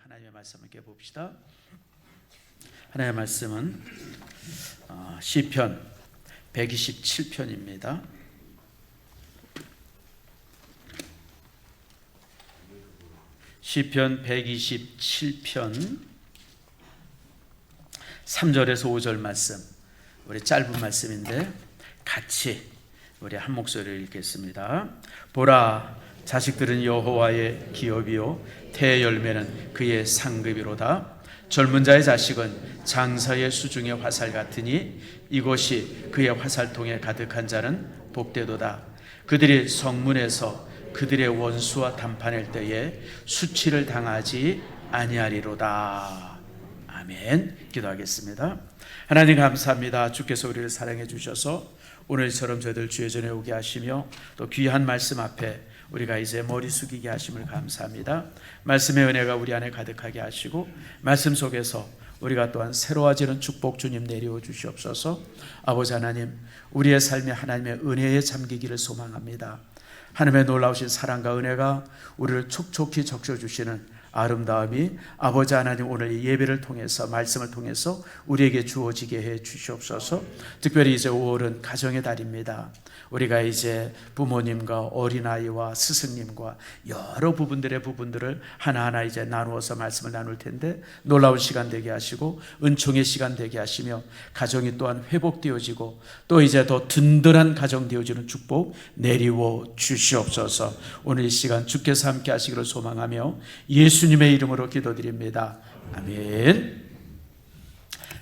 하나님의 말씀 함께 봅시다. 하나님의 말씀은 시편 127편입니다. 시편 127편 3절에서 5절 말씀, 우리 짧은 말씀인데 같이 우리 한 목소리로 읽겠습니다. 보라, 자식들은 여호와의 기업이요 태의 열매는 그의 상급이로다. 젊은 자의 자식은 장사의 수중의 화살 같으니 이곳이 그의 화살통에 가득한 자는 복되도다. 그들이 성문에서 그들의 원수와 담판할 때에 수치를 당하지 아니하리로다. 아멘. 기도하겠습니다. 하나님 감사합니다. 주께서 우리를 사랑해 주셔서 오늘처럼 저희들 주의 전에 오게 하시며 또 귀한 말씀 앞에 우리가 이제 머리 숙이게 하심을 감사합니다. 말씀의 은혜가 우리 안에 가득하게 하시고 말씀 속에서 우리가 또한 새로워지는 축복 주님 내려오 주시옵소서. 아버지 하나님, 우리의 삶에 하나님의 은혜에 잠기기를 소망합니다. 하나님의 놀라우신 사랑과 은혜가 우리를 촉촉히 적셔주시는 아름다움이 아버지 하나님 오늘 이 예배를 통해서 말씀을 통해서 우리에게 주어지게 해 주시옵소서. 특별히 이제 5월은 가정의 달입니다. 우리가 이제 부모님과 어린아이와 스승님과 여러 부분들을 하나하나 이제 나누어서 말씀을 나눌 텐데 놀라운 시간 되게 하시고 은총의 시간 되게 하시며 가정이 또한 회복되어지고 또 이제 더 든든한 가정 되어지는 축복 내리워 주시옵소서. 오늘 이 시간 주께서 함께 하시기를 소망하며 예수님의 이름으로 기도드립니다. 아멘.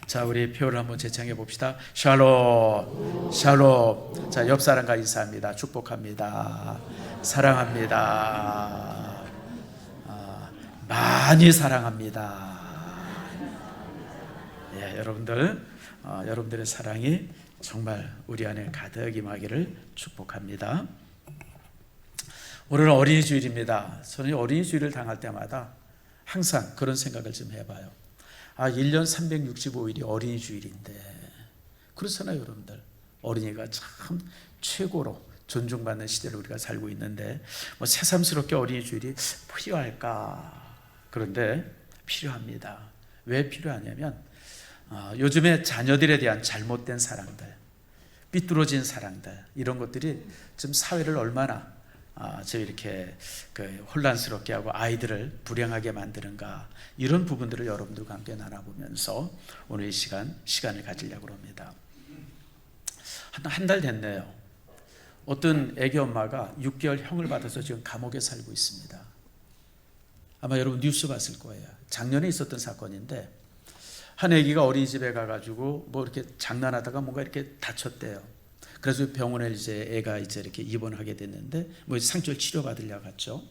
자, 우리 표를 한번 재창해 봅시다. 샬롬, 샬롬. 자, 옆 사람과 인사합니다. 축복합니다. 사랑합니다. 많이 사랑합니다. 예, 여러분들의 사랑이 정말 우리 안에 가득 임하기를 축복합니다. 오늘은 어린이 주일입니다. 저는 어린이 주일을 당할 때마다 항상 그런 생각을 좀 해봐요. 1년 365일이 어린이 주일인데 그렇잖아요, 여러분들. 어린이가 참 최고로 존중받는 시대를 우리가 살고 있는데 새삼스럽게 어린이 주일이 필요할까? 그런데 필요합니다. 왜 필요하냐면 요즘에 자녀들에 대한 잘못된 사랑들, 삐뚤어진 사랑들, 이런 것들이 좀 사회를 얼마나 이렇게 혼란스럽게 하고 아이들을 불행하게 만드는가, 이런 부분들을 여러분들과 함께 나눠보면서 오늘 이 시간을 가지려고 합니다. 한 달 됐네요. 어떤 애기 엄마가 6개월 형을 받아서 지금 감옥에 살고 있습니다. 아마 여러분 뉴스 봤을 거예요. 작년에 있었던 사건인데 한 애기가 어린이집에 가가지고 이렇게 장난하다가 뭔가 이렇게 다쳤대요. 그래서 병원에 애가 이렇게 입원하게 됐는데 상처를 치료받으려고 갔죠.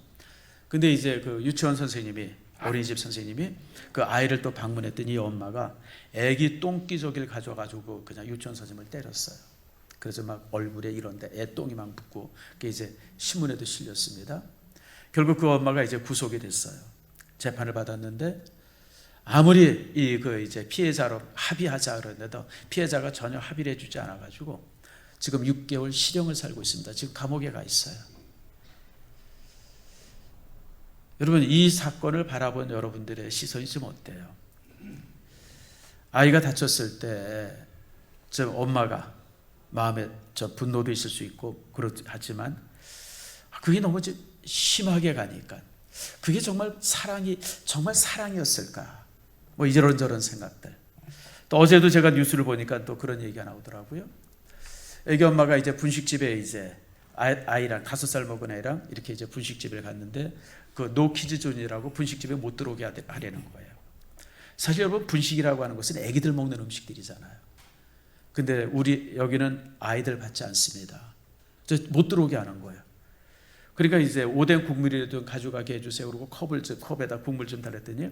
근데 이제 그 유치원 선생님이, 어린이집 선생님이 그 아이를 또 방문했더니 이 엄마가 애기 똥기저귀를 가져가지고 그냥 유치원 선생님을 때렸어요. 그래서 막 얼굴에 이런데 애 똥이 막 붙고 그게 이제 신문에도 실렸습니다. 결국 그 엄마가 이제 구속이 됐어요. 재판을 받았는데 아무리 이제 피해자로 합의하자 그랬는데도 피해자가 전혀 합의를 해주지 않아가지고 지금 6개월 실형을 살고 있습니다. 지금 감옥에 가 있어요. 여러분, 이 사건을 바라본 여러분들의 시선이 좀 어때요? 아이가 다쳤을 때 좀 엄마가 마음에 분노도 있을 수 있고 그렇지만 그게 너무 심하게 가니까 그게 정말 사랑이었을까? 이런저런 생각들. 또 어제도 제가 뉴스를 보니까 또 그런 얘기가 나오더라고요. 애기 엄마가 이제 분식집에 이제 아이랑 5살 먹은 애랑 이렇게 이제 분식집을 갔는데 그 노키즈 존이라고 분식집에 못 들어오게 하려는 거예요. 사실 여러분, 분식이라고 하는 것은 애기들 먹는 음식들이잖아요. 근데 우리 여기는 아이들 받지 않습니다. 못 들어오게 하는 거예요. 그러니까 이제 오뎅 국물이라도 가져가게 해주세요. 그리고 컵에다 국물 좀 달랬더니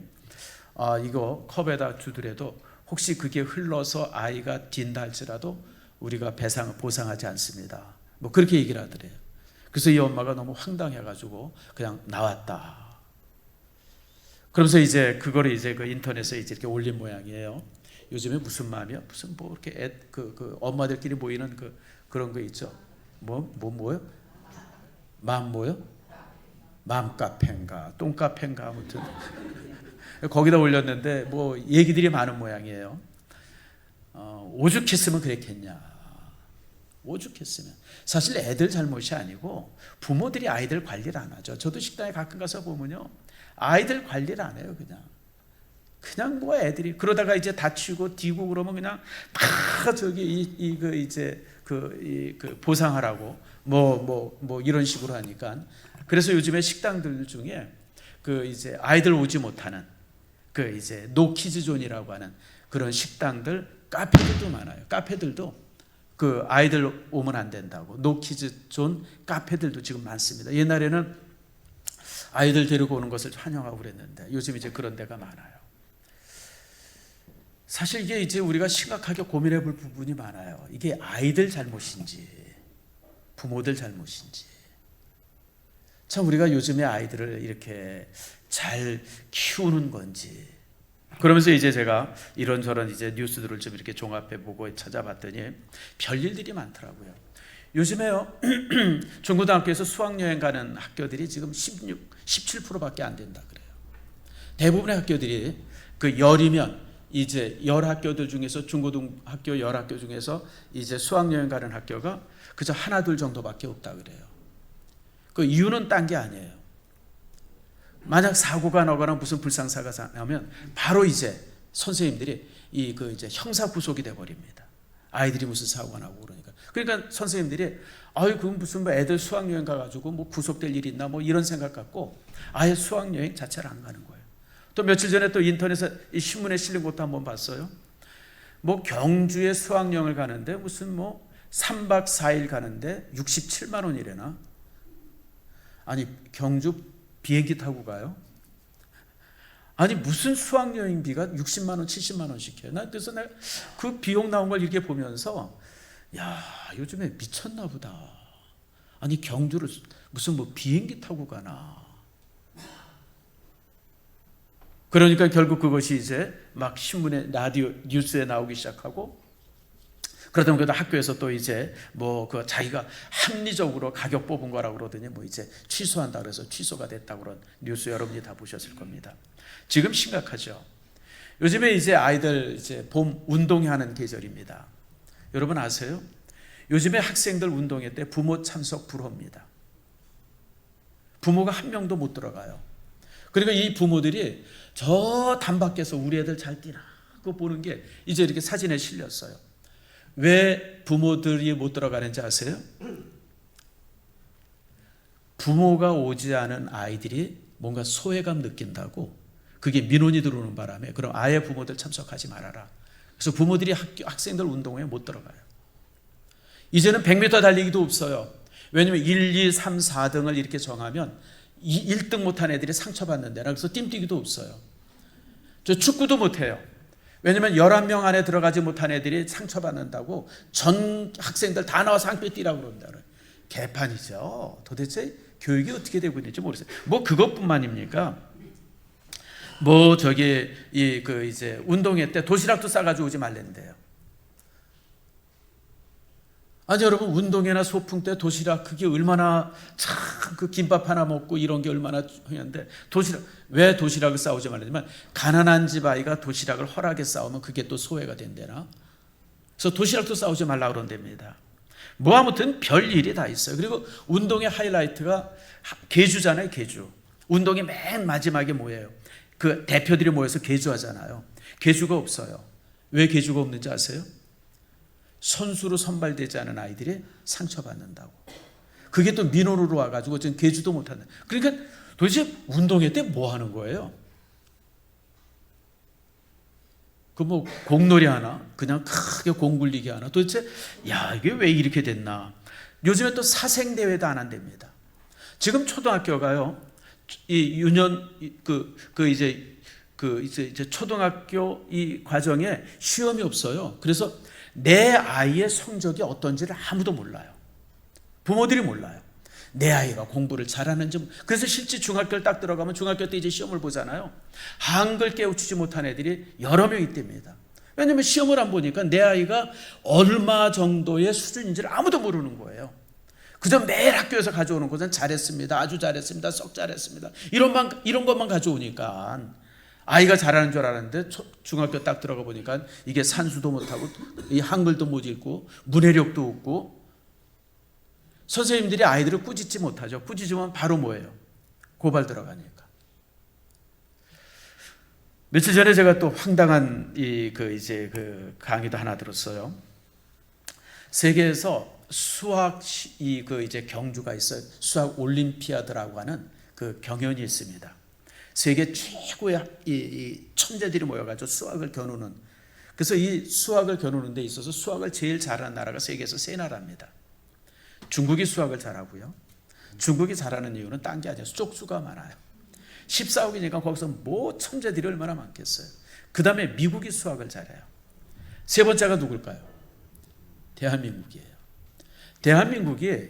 이거 컵에다 주더라도 혹시 그게 흘러서 아이가 딘다 할지라도 우리가 보상하지 않습니다. 그렇게 얘기를 하더래요. 그래서 이 엄마가 너무 황당해가지고 그냥 나왔다. 그러면서 이제 그거를 이제 그 인터넷에 이제 이렇게 올린 모양이에요. 요즘에 무슨 마음이야? 무슨 이렇게 엄마들끼리 모이는 그런 거 있죠. 뭐요? 마음 뭐요? 맘카페인가 똥카페인가 아무튼 거기다 올렸는데 뭐 얘기들이 많은 모양이에요. 오죽했으면 그랬겠냐. 오죽했으면. 사실 애들 잘못이 아니고 부모들이 아이들 관리를 안 하죠. 저도 식당에 가끔 가서 보면요, 아이들 관리를 안 해요. 그냥 뭐 애들이 그러다가 이제 다치고 뒤고 그러면 그냥 다 저기 그 보상하라고 뭐 이런 식으로 하니까. 그래서 요즘에 식당들 중에 그 이제 아이들 오지 못하는 그 이제 노키즈존이라고 하는 그런 식당들, 카페들도 많아요. 카페들도 그 아이들 오면 안 된다고 노키즈존 카페들도 지금 많습니다. 옛날에는 아이들 데리고 오는 것을 환영하고 그랬는데 요즘 이제 그런 데가 많아요. 사실 이게 이제 우리가 심각하게 고민해 볼 부분이 많아요. 이게 아이들 잘못인지 부모들 잘못인지. 참 우리가 요즘에 아이들을 이렇게 잘 키우는 건지. 그러면서 이제 제가 이런저런 이제 뉴스들을 좀 이렇게 종합해 보고 찾아봤더니 별일들이 많더라고요. 요즘에요, 중고등학교에서 수학여행 가는 학교들이 지금 17%밖에 안 된다 그래요. 대부분의 학교들이 그 열이면 이제 10학교들 중에서 중고등학교 10학교 중에서 이제 수학여행 가는 학교가 그저 하나 둘 정도밖에 없다 그래요. 그 이유는 딴 게 아니에요. 만약 사고가 나거나 무슨 불상사가 나면 바로 이제 선생님들이 이제 형사 구속이 돼 버립니다. 아이들이 무슨 사고가 나고 그러니까 선생님들이 그럼 무슨 뭐 애들 수학여행 가가지고 뭐 구속될 일이 있나 뭐 이런 생각 갖고 아예 수학여행 자체를 안 가는 거예요. 또 며칠 전에 또 인터넷에 이 신문에 실린 것도 한번 봤어요. 뭐 경주에 수학여행을 가는데 무슨 뭐 3박 4일 가는데 67만 원이래나. 아니 경주 비행기 타고 가요? 아니 무슨 수학여행비가 60만 원 70만 원씩 해요. 그래서 내가 그 비용 나온 걸 이렇게 보면서 야 요즘에 미쳤나 보다. 아니 경주를 무슨 뭐 비행기 타고 가나. 그러니까 결국 그것이 이제 막 신문에 라디오 뉴스에 나오기 시작하고 그러다 보니까 학교에서 또 이제 뭐 그 자기가 합리적으로 가격 뽑은 거라고 그러더니 뭐 이제 취소한다 그래서 취소가 됐다고 그런 뉴스 여러분이 다 보셨을 겁니다. 지금 심각하죠. 요즘에 이제 아이들 이제 봄 운동회 하는 계절입니다. 여러분 아세요? 요즘에 학생들 운동회 때 부모 참석 불허입니다. 부모가 한 명도 못 들어가요. 그리고 이 부모들이 저 단밖에서 우리 애들 잘 뛰나 그거 보는 게 이제 이렇게 사진에 실렸어요. 왜 부모들이 못 들어가는지 아세요? 부모가 오지 않은 아이들이 뭔가 소외감 느낀다고 그게 민원이 들어오는 바람에 그럼 아예 부모들 참석하지 말아라. 그래서 부모들이 학생들 운동회에 못 들어가요. 이제는 100m 달리기도 없어요. 왜냐하면 1, 2, 3, 4등을 이렇게 정하면 1등 못한 애들이 상처받는 데라 그래서 뜀뛰기도 없어요. 저 축구도 못해요. 왜냐하면 11명 안에 들어가지 못한 애들이 상처받는다고 전 학생들 다 나와서 함께 뛰라고 그런다. 개판이죠. 도대체 교육이 어떻게 되고 있는지 모르겠어요. 뭐 그것뿐만입니까? 뭐 저기 이제 운동회 때 도시락도 싸가지고 오지 말랬는데요. 아니 여러분 운동회나 소풍 때 도시락 그게 얼마나 참 그 김밥 하나 먹고 이런 게 얼마나 중요한데 왜 도시락을 싸오지 말랬냐면 가난한 집 아이가 도시락을 허락에 싸우면 그게 또 소외가 된대나. 그래서 도시락도 싸오지 말라 그런답니다. 뭐 아무튼 별 일이 다 있어요. 그리고 운동의 하이라이트가 계주잖아요. 계주. 운동의 맨 마지막에 뭐예요? 그 대표들이 모여서 계주하잖아요. 계주가 없어요. 왜 계주가 없는지 아세요? 선수로 선발되지 않은 아이들이 상처받는다고. 그게 또 민원으로 와가지고 지금 계주도 못한다. 그러니까 도대체 운동회 때 뭐 하는 거예요? 그 뭐 공놀이 하나? 그냥 크게 공 굴리기 하나? 도대체 야 이게 왜 이렇게 됐나? 요즘에 또 사생대회도 안 한답니다. 지금 초등학교가요. 이 유년 이제 초등학교 이 과정에 시험이 없어요. 그래서 내 아이의 성적이 어떤지를 아무도 몰라요. 부모들이 몰라요. 내 아이가 공부를 잘하는지. 그래서 실제 중학교를 딱 들어가면 중학교 때 이제 시험을 보잖아요. 한글 깨우치지 못한 애들이 여러 명 있답니다. 왜냐하면 시험을 안 보니까 내 아이가 얼마 정도의 수준인지를 아무도 모르는 거예요. 그저 매일 학교에서 가져오는 것은 잘했습니다. 아주 잘했습니다. 썩 잘했습니다. 이런 것만 가져오니까 아이가 잘하는 줄 알았는데 중학교 딱 들어가 보니까 이게 산수도 못하고 이 한글도 못 읽고 문해력도 없고, 선생님들이 아이들을 꾸짖지 못하죠. 꾸짖으면 바로 뭐예요? 고발 들어가니까. 며칠 전에 제가 또 황당한 그 강의도 하나 들었어요. 세계에서 수학 이제 경주가 있어요. 수학 올림피아드라고 하는 그 경연이 있습니다. 세계 최고의 이 천재들이 모여가지고 수학을 겨누는, 그래서 이 수학을 겨누는 데 있어서 수학을 제일 잘하는 나라가 세계에서 세 나라입니다. 중국이 수학을 잘하고요. 중국이 잘하는 이유는 딴 게 아니라 쪽수가 많아요. 14억이니까 거기서 뭐 천재들이 얼마나 많겠어요. 그 다음에 미국이 수학을 잘해요. 세 번째가 누굴까요? 대한민국이에요. 대한민국이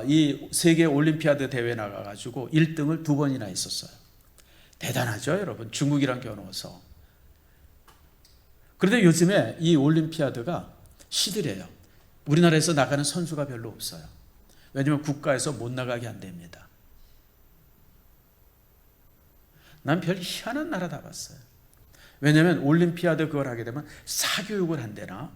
이 세계 올림피아드 대회 나가가지고 1등을 2번이나 했었어요. 대단하죠, 여러분. 중국이랑 겨누어서. 그런데 요즘에 이 올림피아드가 시들해요. 우리나라에서 나가는 선수가 별로 없어요. 왜냐하면 국가에서 못 나가게 안 됩니다. 난 별 희한한 나라 다 봤어요. 왜냐하면 올림피아드 그걸 하게 되면 사교육을 한대나,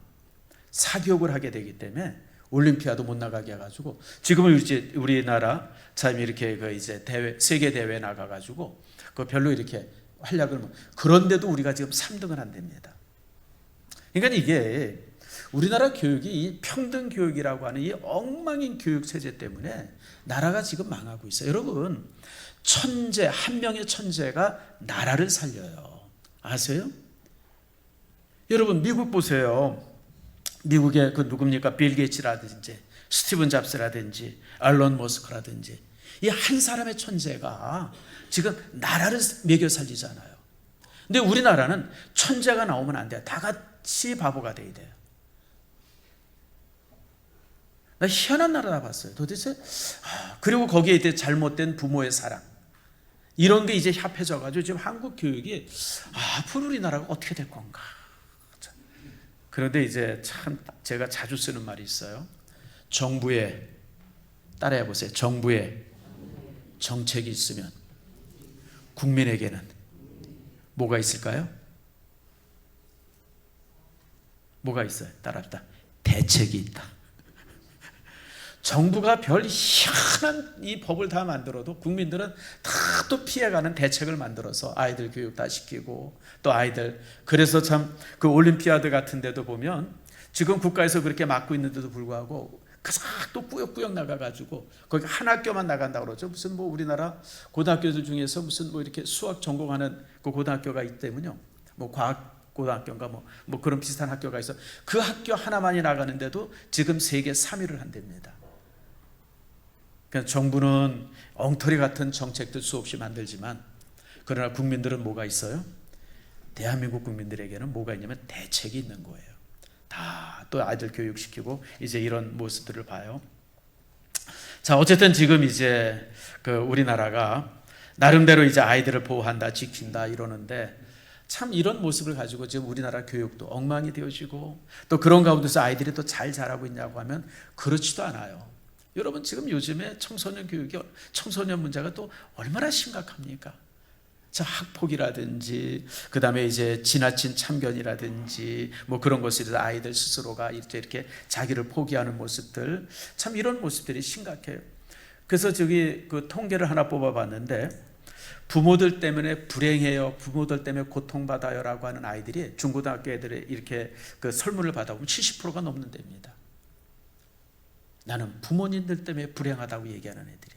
사교육을 하게 되기 때문에 올림피아드 못 나가게 해가지고, 지금은 이제 우리나라 참 이렇게 그 이제 대회, 세계 대회 나가가지고 그 별로 이렇게 활약을 그런데도 우리가 지금 3등을 안 됩니다. 그러니까 이게 우리나라 교육이 이 평등 교육이라고 하는 이 엉망인 교육 체제 때문에 나라가 지금 망하고 있어요. 여러분, 천재, 한 명의 천재가 나라를 살려요. 아세요? 여러분, 미국 보세요. 미국의 그 누굽니까? 빌 게이츠라든지 스티븐 잡스라든지 앨런 머스크라든지, 이 한 사람의 천재가 지금 나라를 매겨 살리잖아요. 근데 우리나라는 천재가 나오면 안 돼요. 다 같이 바보가 돼야 돼요. 나 희한한 나라 봤어요. 도대체. 그리고 거기에 이제 잘못된 부모의 사랑, 이런 게 이제 합해져가지고 지금 한국 교육이 앞으로 우리나라가 어떻게 될 건가. 그런데 이제 참 제가 자주 쓰는 말이 있어요. 정부에, 따라해 보세요. 정부에 정책이 있으면 국민에게는 뭐가 있을까요? 뭐가 있어요? 따라합시다. 대책이 있다. 정부가 별 희한한 이 법을 다 만들어도 국민들은 다 또 피해가는 대책을 만들어서 아이들 교육 다 시키고, 또 아이들, 그래서 참 그 올림피아드 같은 데도 보면 지금 국가에서 그렇게 막고 있는데도 불구하고 또 꾸역꾸역 나가가지고 거기 한 학교만 나간다고 그러죠. 무슨 뭐 우리나라 고등학교들 중에서 무슨 뭐 이렇게 수학 전공하는 그 고등학교가 있기 때문에요. 뭐 과학 고등학교인가 뭐 그런 비슷한 학교가 있어. 그 학교 하나만이 나가는데도 지금 세계 3위를 한답니다. 그러니까 정부는 엉터리 같은 정책들 수없이 만들지만, 그러나 국민들은 뭐가 있어요? 대한민국 국민들에게는 뭐가 있냐면 대책이 있는 거예요. 다 또 아이들 교육시키고 이제 이런 모습들을 봐요. 자, 어쨌든 지금 이제 그 우리나라가 나름대로 이제 아이들을 보호한다, 지킨다 이러는데, 참 이런 모습을 가지고 지금 우리나라 교육도 엉망이 되어지고, 또 그런 가운데서 아이들이 또 잘 자라고 있냐고 하면 그렇지도 않아요. 여러분, 지금 요즘에 청소년 교육이, 청소년 문제가 또 얼마나 심각합니까? 자, 학폭이라든지, 그 다음에 이제 지나친 참견이라든지, 뭐 그런 것들에서 아이들 스스로가 이렇게 자기를 포기하는 모습들, 참 이런 모습들이 심각해요. 그래서 저기 그 통계를 하나 뽑아봤는데, 부모들 때문에 불행해요, 부모들 때문에 고통받아요 라고 하는 아이들이 중고등학교 애들이 이렇게 그 설문을 받아보면 70%가 넘는답니다. 나는 부모님들 때문에 불행하다고 얘기하는 애들이.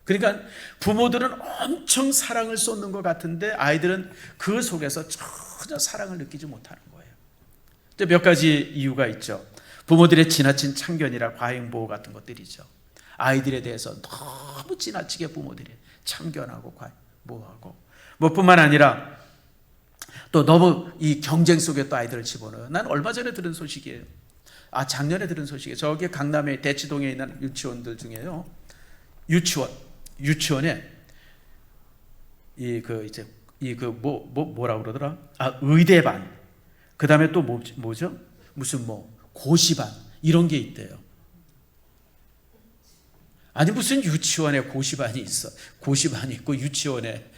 그러니까 부모들은 엄청 사랑을 쏟는 것 같은데 아이들은 그 속에서 전혀 사랑을 느끼지 못하는 거예요. 몇 가지 이유가 있죠. 부모들의 지나친 참견이나 과잉보호 같은 것들이죠. 아이들에 대해서 너무 지나치게 부모들이 참견하고 과잉보호하고, 뿐만 아니라 또 너무 이 경쟁 속에 또 아이들을 집어넣어요. 난 얼마 전에 들은 소식이에요. 작년에 들은 소식이에요. 저기 강남의 대치동에 있는 유치원들 중에요. 유치원에 뭐라고 그러더라? 의대반. 그 다음에 또 뭐죠? 무슨 고시반 이런 게 있대요. 아니 무슨 유치원에 고시반이 있어? 고시반이 있고 유치원에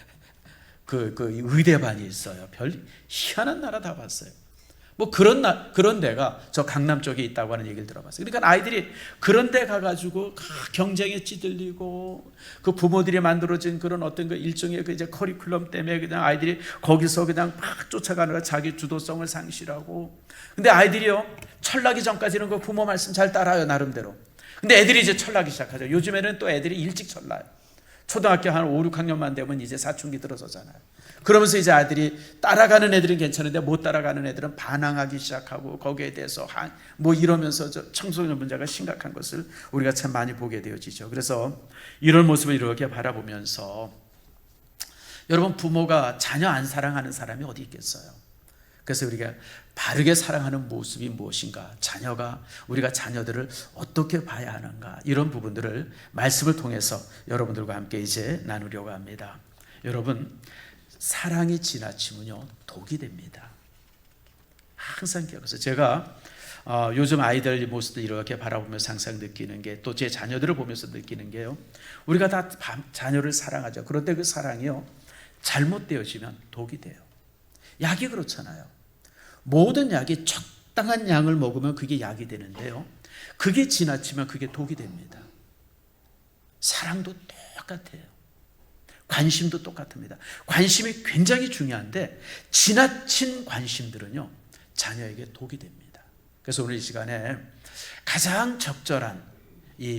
그 의대반이 있어요. 별 희한한 나라 다 봤어요. 뭐 그런 데가 저 강남 쪽에 있다고 하는 얘기를 들어봤어요. 그러니까 아이들이 그런 데 가가지고 경쟁에 찌들리고 그 부모들이 만들어진 그런 어떤 그 일종의 그 이제 커리큘럼 때문에 그냥 아이들이 거기서 그냥 막 쫓아가는 거 자기 주도성을 상실하고. 근데 아이들이요, 철나기 전까지는 그 부모 말씀 잘 따라요, 나름대로. 근데 애들이 이제 철나기 시작하죠. 요즘에는 또 애들이 일찍 철나요. 초등학교 한 5, 6학년만 되면 이제 사춘기 들어서잖아요. 그러면서 이제 아이들이 따라가는 애들은 괜찮은데 못 따라가는 애들은 반항하기 시작하고 거기에 대해서 뭐 이러면서 청소년 문제가 심각한 것을 우리가 참 많이 보게 되어지죠. 그래서 이런 모습을 이렇게 바라보면서 여러분, 부모가 자녀 안 사랑하는 사람이 어디 있겠어요? 그래서 우리가 바르게 사랑하는 모습이 무엇인가, 우리가 자녀들을 어떻게 봐야 하는가, 이런 부분들을 말씀을 통해서 여러분들과 함께 이제 나누려고 합니다. 여러분, 사랑이 지나치면요 독이 됩니다. 항상 기억하세요. 제가 요즘 아이들 모습을 이렇게 바라보면서 항상 느끼는 게, 또 제 자녀들을 보면서 느끼는 게요, 우리가 다 자녀를 사랑하죠. 그런데 그 사랑이요 잘못되어지면 독이 돼요. 약이 그렇잖아요. 모든 약이 적당한 양을 먹으면 그게 약이 되는데요, 그게 지나치면 그게 독이 됩니다. 사랑도 똑같아요. 관심도 똑같습니다. 관심이 굉장히 중요한데 지나친 관심들은요 자녀에게 독이 됩니다. 그래서 오늘 이 시간에 가장 적절한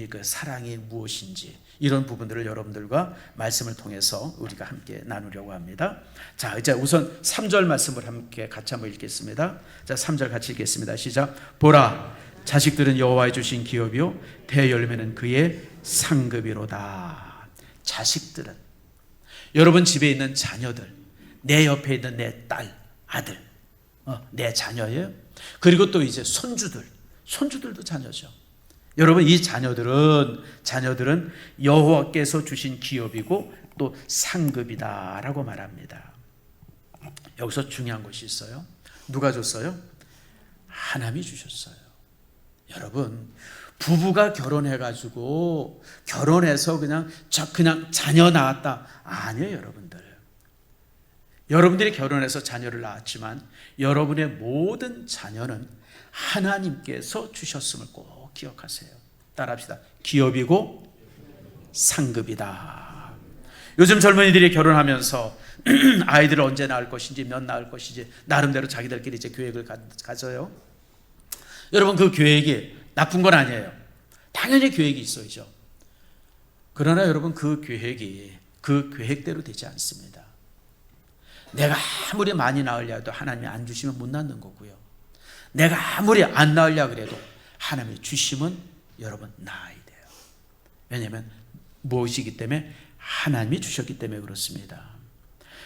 그 사랑이 무엇인지, 이런 부분들을 여러분들과 말씀을 통해서 우리가 함께 나누려고 합니다. 자, 이제 우선 3절 말씀을 함께 같이 한번 읽겠습니다. 자, 3절 같이 읽겠습니다. 시작. 보라, 자식들은 여호와의 주신 기업이요 대열매는 그의 상급이로다. 자식들은, 여러분 집에 있는 자녀들, 내 옆에 있는 내 딸, 아들, 내 자녀예요. 그리고 또 이제 손주들도 자녀죠. 여러분, 이 자녀들은 여호와께서 주신 기업이고 또 상급이다라고 말합니다. 여기서 중요한 것이 있어요. 누가 줬어요? 하나님이 주셨어요. 여러분, 부부가 결혼해서 그냥 자녀 낳았다, 아니에요. 여러분들이 결혼해서 자녀를 낳았지만 여러분의 모든 자녀는 하나님께서 주셨음을 꼭 기억하세요. 따라합시다. 기업이고 상급이다. 요즘 젊은이들이 결혼하면서 아이들을 언제 낳을 것인지, 몇 낳을 것인지 나름대로 자기들끼리 이제 계획을 가져요. 여러분, 그 계획이 나쁜 건 아니에요. 당연히 계획이 있어야죠. 그러나 여러분, 그 계획이 그 계획대로 되지 않습니다. 내가 아무리 많이 낳으려 해도 하나님이 안 주시면 못 낳는 거고요. 내가 아무리 안 낳으려 그래도 하나님이 주시면 여러분 낳아야 돼요. 왜냐하면 무엇이기 때문에? 하나님이 주셨기 때문에 그렇습니다.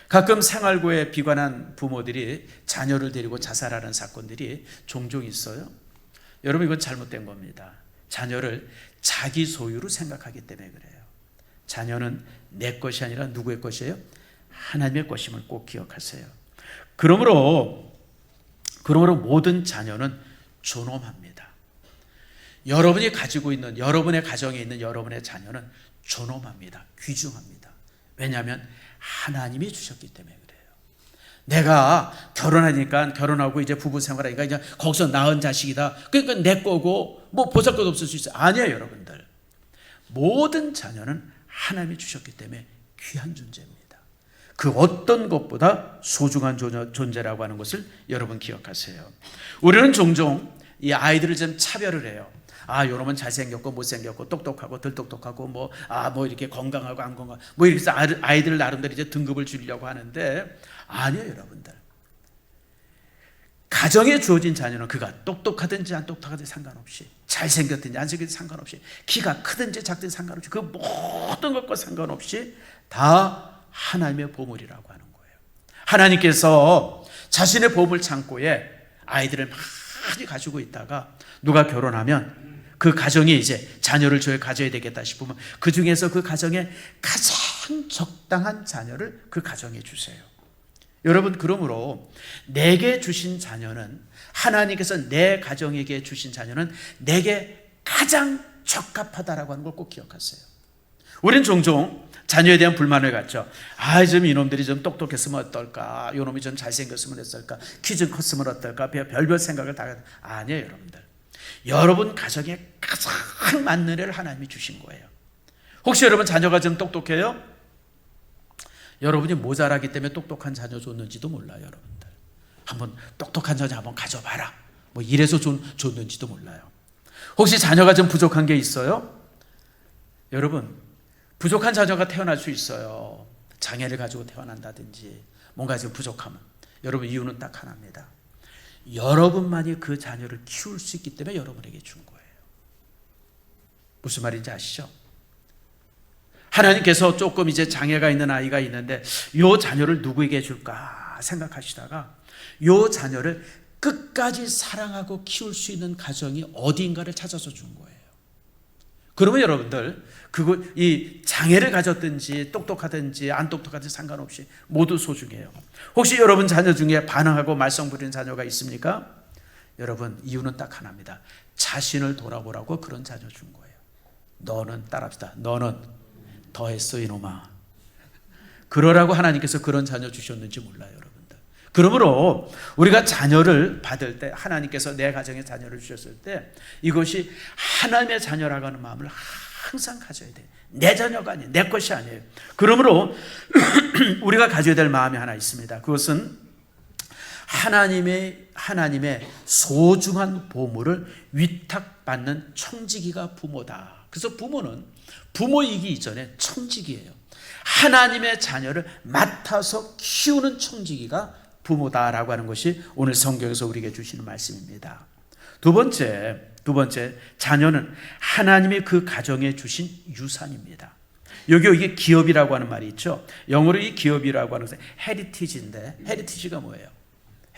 가끔 생활고에 비관한 부모들이 자녀를 데리고 자살하는 사건들이 종종 있어요. 여러분, 이건 잘못된 겁니다. 자녀를 자기 소유로 생각하기 때문에 그래요. 자녀는 내 것이 아니라 누구의 것이에요? 하나님의 것임을 꼭 기억하세요. 그러므로 모든 자녀는 존엄합니다. 여러분이 가지고 있는, 여러분의 가정에 있는 여러분의 자녀는 존엄합니다. 귀중합니다. 왜냐하면 하나님이 주셨기 때문에 그래요. 내가 결혼하고 이제 부부 생활하니까 이제 거기서 낳은 자식이다, 그러니까 내 거고 뭐 보잘것 없을 수 있어요. 아니에요. 여러분들, 모든 자녀는 하나님이 주셨기 때문에 귀한 존재입니다. 그 어떤 것보다 소중한 존재라고 하는 것을 여러분 기억하세요. 우리는 종종 이 아이들을 좀 차별을 해요. 요놈은 잘생겼고 못생겼고 똑똑하고 덜 똑똑하고 뭐 이렇게 건강하고 안 건강, 뭐 이렇게 해서 아이들 나름대로 이제 등급을 주려고 하는데, 아니에요. 여러분들, 가정에 주어진 자녀는 그가 똑똑하든지 안 똑똑하든지 상관없이, 잘생겼든지 안 생겼든지 상관없이, 키가 크든지 작든지 상관없이, 그 모든 것과 상관없이 다 하나님의 보물이라고 하는 거예요. 하나님께서 자신의 보물 창고에 아이들을 많이 가지고 있다가 누가 결혼하면 그 가정이 이제 자녀를 가져야 되겠다 싶으면 그 중에서 그 가정에 가장 적당한 자녀를 그 가정에 주세요. 여러분, 그러므로 내게 주신 자녀는, 하나님께서 내 가정에게 주신 자녀는 내게 가장 적합하다라고 하는 걸 꼭 기억하세요. 우린 종종 자녀에 대한 불만을 갖죠. 좀 이놈들이 좀 똑똑했으면 어떨까, 이놈이 좀 잘생겼으면 어떨까, 키 좀 컸으면 어떨까, 별별 생각을 다. 아니에요, 여러분들. 여러분 가정에 가장 맞는 애를 하나님이 주신 거예요. 혹시 여러분 자녀가 좀 똑똑해요? 여러분이 모자라기 때문에 똑똑한 자녀 줬는지도 몰라요, 여러분들. 한번 똑똑한 자녀 한번 가져봐라. 뭐 이래서 줬는지도 몰라요. 혹시 자녀가 좀 부족한 게 있어요? 여러분, 부족한 자녀가 태어날 수 있어요. 장애를 가지고 태어난다든지 뭔가 좀 부족하면. 여러분, 이유는 딱 하나입니다. 여러분만이 그 자녀를 키울 수 있기 때문에 여러분에게 준 거예요. 무슨 말인지 아시죠? 하나님께서 조금 이제 장애가 있는 아이가 있는데 이 자녀를 누구에게 줄까 생각하시다가 이 자녀를 끝까지 사랑하고 키울 수 있는 가정이 어디인가를 찾아서 준 거예요. 그러면 여러분들 이 장애를 가졌든지 똑똑하든지 안 똑똑하든지 상관없이 모두 소중해요. 혹시 여러분 자녀 중에 반항하고 말썽 부리는 자녀가 있습니까? 여러분, 이유는 딱 하나입니다. 자신을 돌아보라고 그런 자녀 준 거예요. 너는 따라합시다. 너는 더했어 이놈아. 그러라고 하나님께서 그런 자녀 주셨는지 몰라요, 여러분들. 그러므로 우리가 자녀를 받을 때, 하나님께서 내 가정에 자녀를 주셨을 때 이것이 하나님의 자녀라고 하는 마음을 항상 가져야 돼요. 내 자녀가 아니에요. 내 것이 아니에요. 그러므로 우리가 가져야 될 마음이 하나 있습니다. 그것은 하나님의 소중한 보물을 위탁받는 청지기가 부모다. 그래서 부모는 부모이기 이전에 청지기예요. 하나님의 자녀를 맡아서 키우는 청지기가 부모다라고 하는 것이 오늘 성경에서 우리에게 주시는 말씀입니다. 두 번째, 자녀는 하나님이 그 가정에 주신 유산입니다. 이게 기업이라고 하는 말이 있죠. 영어로 이 기업이라고 하는 것은 헤리티지인데, 헤리티지가 뭐예요?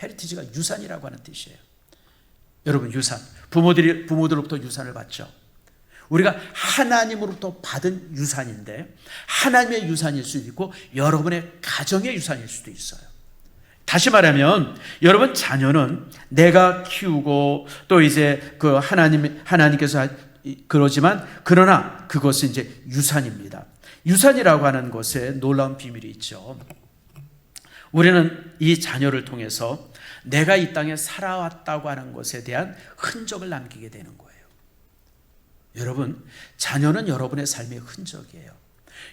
헤리티지가 유산이라고 하는 뜻이에요. 여러분, 유산, 부모들로부터 유산을 받죠. 우리가 하나님으로부터 받은 유산인데 하나님의 유산일 수도 있고 여러분의 가정의 유산일 수도 있어요. 다시 말하면 여러분 자녀는 내가 키우고 또 이제 그 하나님께서 그러지만 그러나 그것은 이제 유산입니다. 유산이라고 하는 것에 놀라운 비밀이 있죠. 우리는 이 자녀를 통해서 내가 이 땅에 살아왔다고 하는 것에 대한 흔적을 남기게 되는 거예요. 여러분, 자녀는 여러분의 삶의 흔적이에요.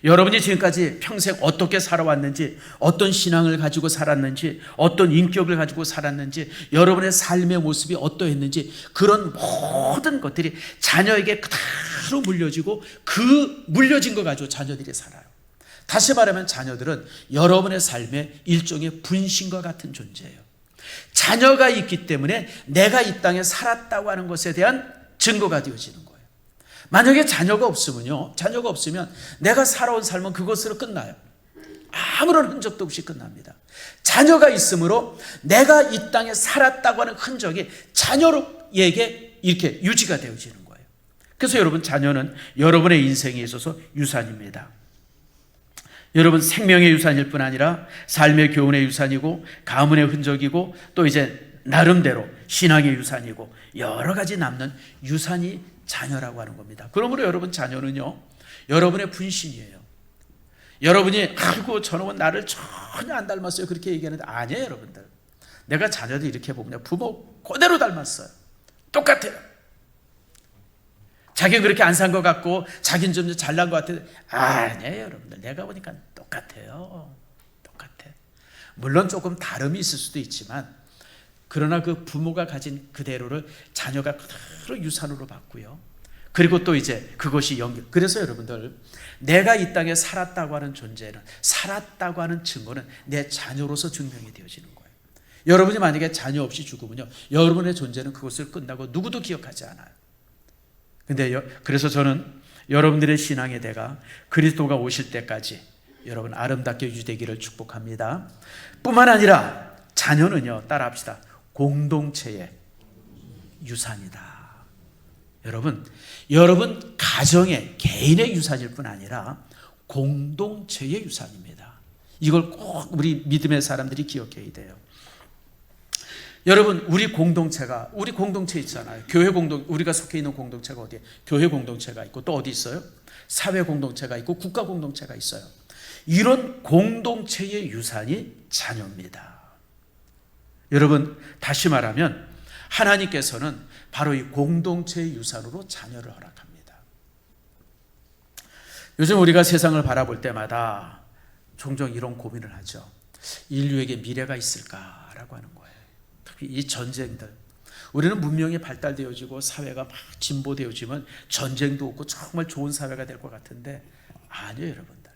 여러분이 지금까지 평생 어떻게 살아왔는지, 어떤 신앙을 가지고 살았는지, 어떤 인격을 가지고 살았는지, 여러분의 삶의 모습이 어떠했는지 그런 모든 것들이 자녀에게 그대로 물려지고 그 물려진 거 가지고 자녀들이 살아요. 다시 말하면 자녀들은 여러분의 삶의 일종의 분신과 같은 존재예요. 자녀가 있기 때문에 내가 이 땅에 살았다고 하는 것에 대한 증거가 되어지는 거예요. 만약에 자녀가 없으면 내가 살아온 삶은 그것으로 끝나요. 아무런 흔적도 없이 끝납니다. 자녀가 있으므로 내가 이 땅에 살았다고 하는 흔적이 자녀에게 이렇게 유지가 되어지는 거예요. 그래서 여러분, 자녀는 여러분의 인생에 있어서 유산입니다. 여러분, 생명의 유산일 뿐 아니라 삶의 교훈의 유산이고 가문의 흔적이고 또 이제 나름대로 신앙의 유산이고 여러 가지 남는 유산이 자녀라고 하는 겁니다. 그러므로 여러분, 자녀는요 여러분의 분신이에요. 여러분이 아이고 저놈은 나를 전혀 안 닮았어요 그렇게 얘기하는데 아니에요. 여러분들, 내가 자녀들 이렇게 보면 부모 그대로 닮았어요. 똑같아요. 자기는 그렇게 안 산 것 같고 자기는 좀 잘난 것 같아요. 아니에요. 여러분들, 내가 보니까 똑같아요. 똑같아. 물론 조금 다름이 있을 수도 있지만 그러나 그 부모가 가진 그대로를 자녀가 그대로 유산으로 받고요. 그리고 또 이제 그것이 그래서 여러분들, 내가 이 땅에 살았다고 하는 존재는, 살았다고 하는 증거는 내 자녀로서 증명이 되어지는 거예요. 여러분이 만약에 자녀 없이 죽으면요 여러분의 존재는 그것을 끝나고 누구도 기억하지 않아요. 근데 그래서 저는 여러분들의 신앙의 대가 그리스도가 오실 때까지 여러분 아름답게 유지되기를 축복합니다. 뿐만 아니라 자녀는요, 따라합시다, 공동체의 유산이다. 여러분 가정의 개인의 유산일 뿐 아니라 공동체의 유산입니다. 이걸 꼭 우리 믿음의 사람들이 기억해야 돼요. 여러분, 우리 공동체 있잖아요. 우리가 속해 있는 공동체가 어디에? 교회 공동체가 있고 또 어디 있어요? 사회 공동체가 있고 국가 공동체가 있어요. 이런 공동체의 유산이 자녀입니다. 여러분, 다시 말하면 하나님께서는 바로 이 공동체의 유산으로 자녀를 허락합니다. 요즘 우리가 세상을 바라볼 때마다 종종 이런 고민을 하죠. 인류에게 미래가 있을까라고 하는 거예요. 특히 이 전쟁들, 우리는 문명이 발달되어지고 사회가 막 진보되어지면 전쟁도 없고 정말 좋은 사회가 될 것 같은데 아니에요, 여러분들.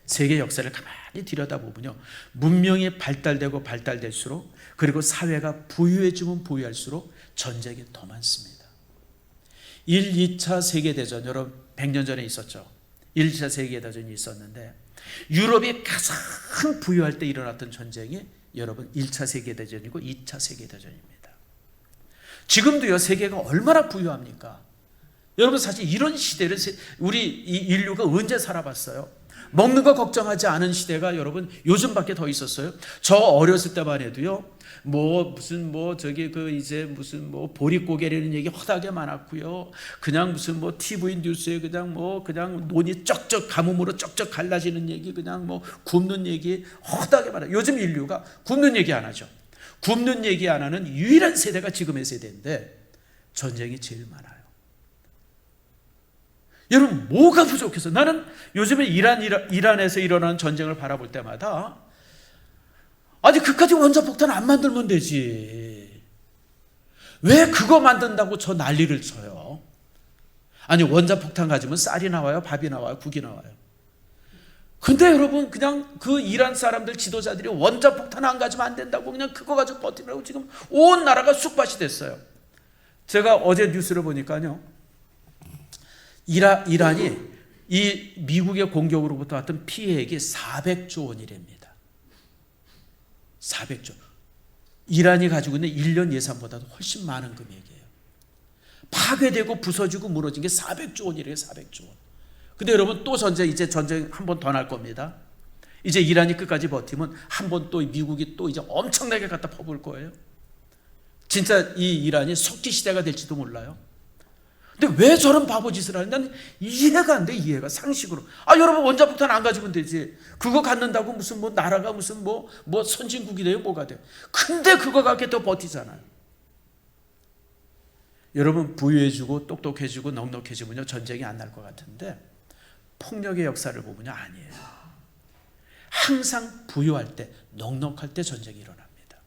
세계 역사를 가만히 들여다보면요, 문명이 발달되고 발달될수록, 그리고 사회가 부유해지면 부유할수록 전쟁이 더 많습니다. 1, 2차 세계대전, 여러분 100년 전에 있었죠. 1, 2차 세계대전이 있었는데 유럽이 가장 부유할 때 일어났던 전쟁이 여러분 1차 세계대전이고 2차 세계대전입니다. 지금도요, 세계가 얼마나 부유합니까? 여러분, 사실 이런 시대를 우리 이 인류가 언제 살아봤어요? 먹는 거 걱정하지 않은 시대가 여러분 요즘밖에 더 있었어요. 저 어렸을 때만 해도요, 무슨 보릿고개라는 얘기 허다하게 많았고요. 그냥 무슨 TV 뉴스에 그냥 논이 쩍쩍 가뭄으로 쩍쩍 갈라지는 얘기, 그냥 굶는 얘기 허다하게 많아요. 요즘 인류가 굶는 얘기 안 하죠. 굶는 얘기 안 하는 유일한 세대가 지금의 세대인데 전쟁이 제일 많아요. 여러분, 뭐가 부족해서? 나는 요즘에 이란에서 일어나는 전쟁을 바라볼 때마다 아니, 그까지 원자폭탄 안 만들면 되지. 왜 그거 만든다고 저 난리를 쳐요? 아니, 원자폭탄 가지면 쌀이 나와요, 밥이 나와요, 국이 나와요. 근데 여러분, 그냥 그 이란 사람들 지도자들이 원자폭탄 안 가지면 안 된다고 그냥 그거 가지고 버티라고 지금 온 나라가 쑥밭이 됐어요. 제가 어제 뉴스를 보니까요, 이란이 이 미국의 공격으로부터 왔던 피해액이 400조 원이랍니다. 400조. 이란이 가지고 있는 1년 예산보다도 훨씬 많은 금액이에요. 파괴되고 부서지고 무너진 게 400조 원이래요. 400조 원. 근데 여러분, 또 이제 전쟁 한 번 더 날 겁니다. 이제 이란이 끝까지 버티면 한 번 또 미국이 또 이제 엄청나게 갖다 퍼부을 거예요. 진짜 이 이란이 석기 시대가 될지도 몰라요. 근데 왜 저런 바보짓을 하는지 난 이해가 안 돼. 이해가 상식으로. 여러분, 원자폭탄 안 가지면 되지. 그거 갖는다고 무슨 나라가 무슨 선진국이 돼요? 뭐가 돼요? 근데 그거 갖게 더 버티잖아요. 여러분, 부유해지고 똑똑해지고 넉넉해지면요, 전쟁이 안 날 것 같은데 폭력의 역사를 보면요, 아니에요. 항상 부유할 때, 넉넉할 때 전쟁이 일어납니다.